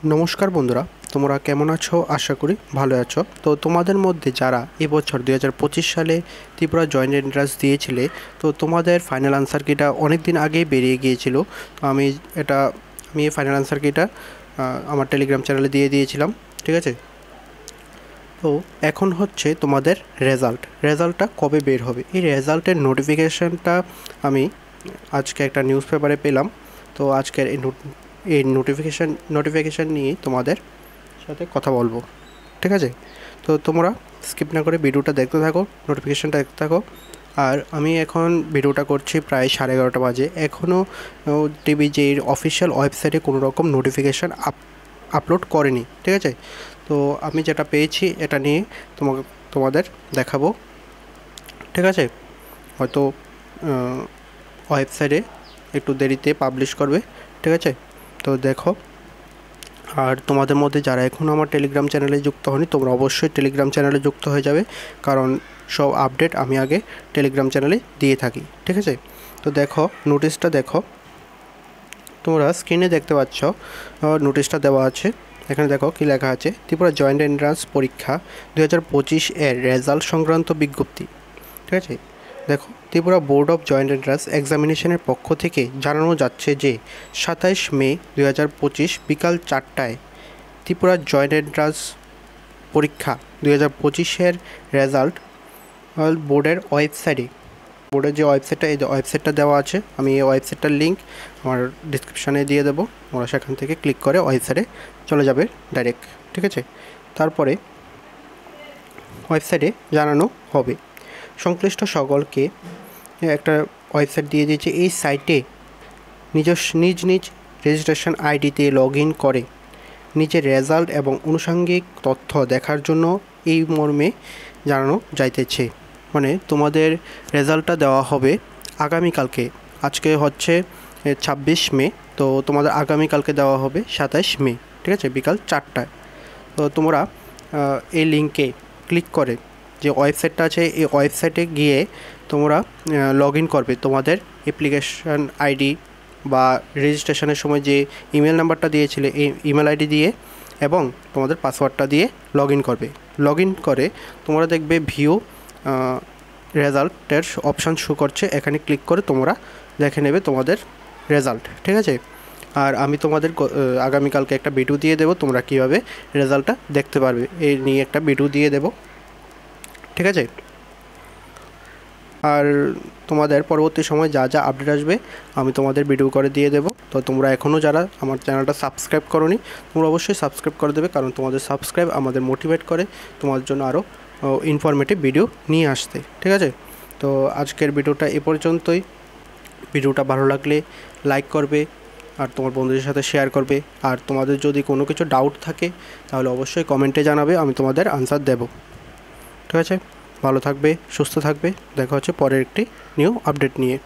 নমস্কার বন্ধুরা, তোমরা কেমন আছো? আশা করি ভালো আছো। তো তোমাদের মধ্যে যারা এবছর 2025 সালে ত্রিপুরা জয়েন্ট এন্ট্রান্স দিয়েছিলে, তো তোমাদের ফাইনাল আনসার কিটা অনেক দিন আগেই বেরিয়ে গিয়েছিল। তো আমি এই ফাইনাল আনসার কিটা আমার টেলিগ্রাম চ্যানেলে দিয়ে দিয়েছিলাম, ঠিক আছে। তো এখন হচ্ছে তোমাদের রেজাল্টটা কবে বের হবে, এই রেজাল্টের নোটিফিকেশানটা আমি আজকে একটা নিউজ পেপারে পেলাম। তো আজকের এই নোটিফিকেশান নিয়ে তোমাদের সাথে কথা বলবো, ঠিক আছে। তো তোমরা স্কিপ না করে ভিডিওটা দেখতে থাকো, নোটিফিকেশানটা দেখতে থাকো। আর আমি এখন ভিডিওটা করছি প্রায় 11:30 বাজে, এখনও টিভিজের অফিসিয়াল ওয়েবসাইটে কোনো রকম নোটিফিকেশান আপলোড করেনি, ঠিক আছে। তো আমি যেটা পেয়েছি এটা নিয়ে তোমাদের দেখাবো, ঠিক আছে। হয়তো ওয়েবসাইটে একটু দেরিতে পাবলিশ করবে, ঠিক আছে। তো দেখো, আর তোমাদের মধ্যে যারা এখনও আমার টেলিগ্রাম চ্যানেলে যুক্ত হয়নি, তোমরা অবশ্যই টেলিগ্রাম চ্যানেলে যুক্ত হয়ে যাবে, কারণ সব আপডেট আমি আগে টেলিগ্রাম চ্যানেলে দিয়ে থাকি, ঠিক আছে। তো দেখো, নোটিশটা দেখো, তোমরা স্ক্রিনে দেখতে পাচ্ছ নোটিশটা দেওয়া আছে। এখানে দেখো কি লেখা আছে, ত্রিপুরা জয়েন্ট এন্ট্রান্স পরীক্ষা 2025 এর রেজাল্ট সংক্রান্ত বিজ্ঞপ্তি, ঠিক আছে। দেখো, Tripura board of joint entrance এক্সামিনেশনের পক্ষ থেকে জানানো যাচ্ছে যে 27 মে 2025 বিকাল 4টায় ত্রিপুরা জয়েন্ট এন্ট্রান্স পরীক্ষা 2025-এর রেজাল্ট বোর্ডের যে ওয়েবসাইটটা, এই ওয়েবসাইটটা দেওয়া আছে, আমি এই ওয়েবসাইটটার লিঙ্ক আমার ডিসক্রিপশানে দিয়ে দেবো। তোমরা সেখান থেকে ক্লিক করে ওয়েবসাইটে চলে যাবে ডাইরেক্ট, ঠিক আছে। তারপরে ওয়েবসাইটে জানানো হবে, সংশ্লিষ্ট সকলকে একটা ওয়েবসাইট দিয়ে দিয়েছে। এই সাইটে নিজ রেজিস্ট্রেশন আইডিতে লগ ইন করে নিজের রেজাল্ট এবং আনুষঙ্গিক তথ্য দেখার জন্য এই মর্মে জানানো যাইতেছে। মানে তোমাদের রেজাল্টটা দেওয়া হবে আগামীকালকে, আজকে হচ্ছে 26 মে, তো তোমাদের আগামীকালকে দেওয়া হবে 27 মে, ঠিক আছে, বিকাল 4টায়। তো তোমরা এই লিঙ্কে ক্লিক করে যে ওয়েবসাইটটা আছে, এই ওয়েবসাইটে গিয়ে তোমরা লগ ইন করবে তোমাদের অ্যাপ্লিকেশান আইডি বা রেজিস্ট্রেশনের সময় যে ইমেল নাম্বারটা দিয়েছিলে এই ইমেল আইডি দিয়ে এবং তোমাদের পাসওয়ার্ডটা দিয়ে লগ ইন করবে। লগ ইন করে তোমরা দেখবে ভিউ রেজাল্টের অপশান শো করছে, এখানে ক্লিক করে তোমরা দেখে নেবে তোমাদের রেজাল্ট, ঠিক আছে। আর আমি তোমাদের আগামীকালকে একটা ভিডিও দিয়ে দেবো, তোমরা কীভাবে রেজাল্টটা দেখতে পারবে এই নিয়ে একটা ভিডিও দিয়ে দেবো, ঠিক আছে। আর তোমাদের পরবর্তী সময় যা যা আপডেট আসবে আমি তোমাদের ভিডিও করে দিয়ে দেবো। তো তোমরা এখনও যারা আমার চ্যানেলটা সাবস্ক্রাইব করোনি, তোমরা অবশ্যই সাবস্ক্রাইব করে দেবে, কারণ তোমাদের সাবস্ক্রাইব আমাদের মোটিভেট করে তোমাদের জন্য আরও ইনফরমেটিভ ভিডিও নিয়ে আসতে, ঠিক আছে। তো আজকের ভিডিওটা এ পর্যন্তই। ভিডিওটা ভালো লাগলে লাইক করবে আর তোমার বন্ধুদের সাথে শেয়ার করবে। আর তোমাদের যদি কোনো কিছু ডাউট থাকে তাহলে অবশ্যই কমেন্টে জানাবে, আমি তোমাদের আনসার দেব, ঠিক আছে। ভালো থাকবে, সুস্থ থাকবে, দেখা হচ্ছে পরের একটি নিউ আপডেট নিয়ে।